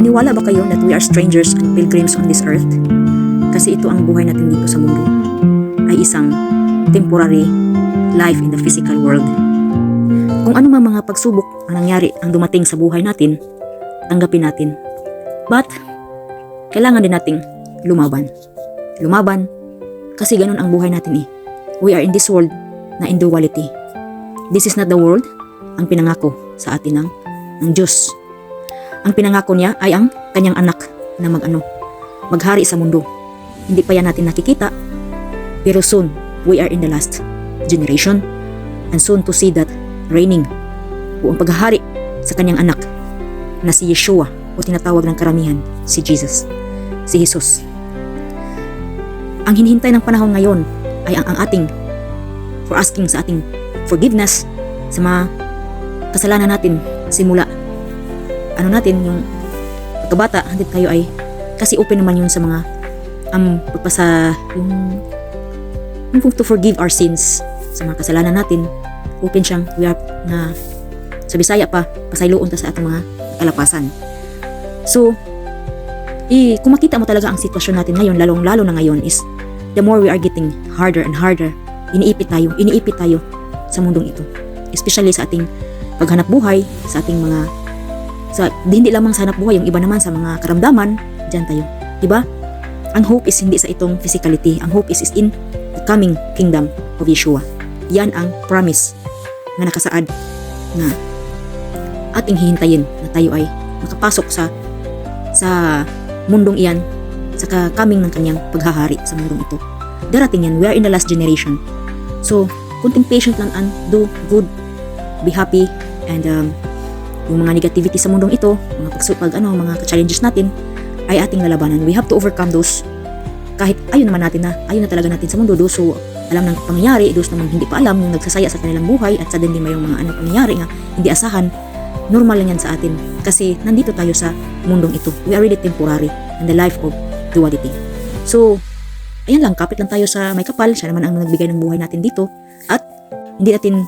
Naniwala ba kayo that we are strangers and pilgrims on this earth? Kasi ito ang buhay natin dito sa mundo, ay isang temporary life in the physical world. Kung ano man mga pagsubok ang nangyari, ang dumating sa buhay natin, tanggapin natin. But, kailangan din nating lumaban. Lumaban, kasi ganun ang buhay natin eh. We are in this world na in duality. This is not the world ang pinangako sa atin ng Diyos. Ang pinangako niya ay ang kanyang anak na maghari sa mundo. Hindi pa yan natin nakikita, pero soon, we are in the last generation and soon to see that reigning o ang paghahari sa kanyang anak na si Yeshua o tinatawag ng karamihan si Jesus, si Jesus. Ang hinihintay ng panahon ngayon ay ang ating for asking sa ating forgiveness sa mga kasalanan natin simula natin yung pagkabata hanggang tayo ay kasi open naman yun sa mga pagpasa yung to forgive our sins sa mga kasalanan natin. Open siyang we are na sa Bisaya pa pasayloon ta sa atong mga kalapasan. So kung makita mo talaga ang sitwasyon natin ngayon, lalo na ngayon, is the more we are getting harder and harder, iniipit tayo sa mundong ito. Especially sa ating paghanap buhay, sa ating mga hindi lamang sa hanap buhay, yung iba naman sa mga karamdaman, dyan tayo. Diba? Ang hope is hindi sa itong physicality. Ang hope is in the coming kingdom of Yeshua. Yan ang promise na nakasaad na ating hihintayin na tayo ay makapasok sa mundong iyan, sa coming ng kanyang paghahari sa mundong ito. Darating yan. We are in the last generation. So, kunting patient lang and do good, be happy, and yung mga negativity sa mundong ito, mga challenges natin, ay ating lalabanan. We have to overcome those. Kahit ayun na talaga natin sa mundo, those who alam ng pangyayari, those naman hindi pa alam, yung nagsasaya sa kanilang buhay, at suddenly may mga pangyayari nga, hindi asahan, normal lang yan sa atin. Kasi nandito tayo sa mundong ito. We are really temporary in the life of duality. So, ayan lang, kapit lang tayo sa may kapal. Siya naman ang nagbigay ng buhay natin dito. At hindi natin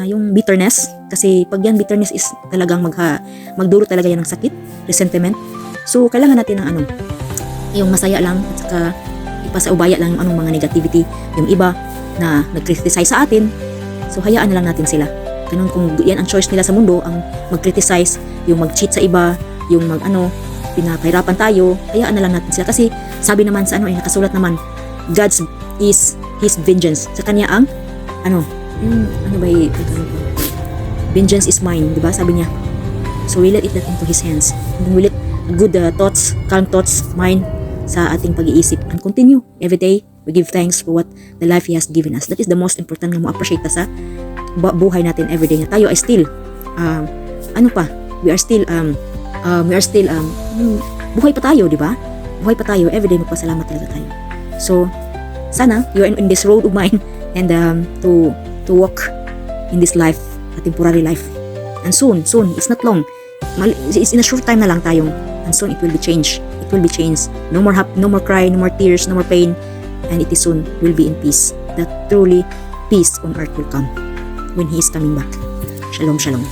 yung bitterness, kasi pag yan bitterness is talagang magduro talaga yan ng sakit, resentment. So kailangan natin ng yung masaya lang, at saka ipasaubaya lang yung mga negativity, yung iba na nag-criticize sa atin. So hayaan na lang natin sila. Ganun, kung yan ang choice nila sa mundo, ang mag-criticize, yung mag-cheat sa iba, yung pinapahirapan tayo, hayaan na lang natin sila. Kasi sabi naman sa nakasulat naman, God's is His vengeance. Sa kanya ang vengeance is mine, diba? Sabi niya. So we let it into His hands. And we let good thoughts, calm thoughts, mine sa ating pag-iisip, and continue every day. We give thanks for what the life He has given us. That is the most important na mo-appreciate sa buhay natin every day. Na tayo ay still we are still buhay pa tayo, diba? Buhay pa tayo, every day magpasalamat talaga tayo. So sana you are in this road of mine, and to walk in this life, a temporary life. And soon, it's not long. It's in a short time na lang tayong, and soon it will be changed. It will be changed. No more cry, no more tears, no more pain, and it is soon will be in peace. That truly peace on earth will come when He is coming back. Shalom, shalom.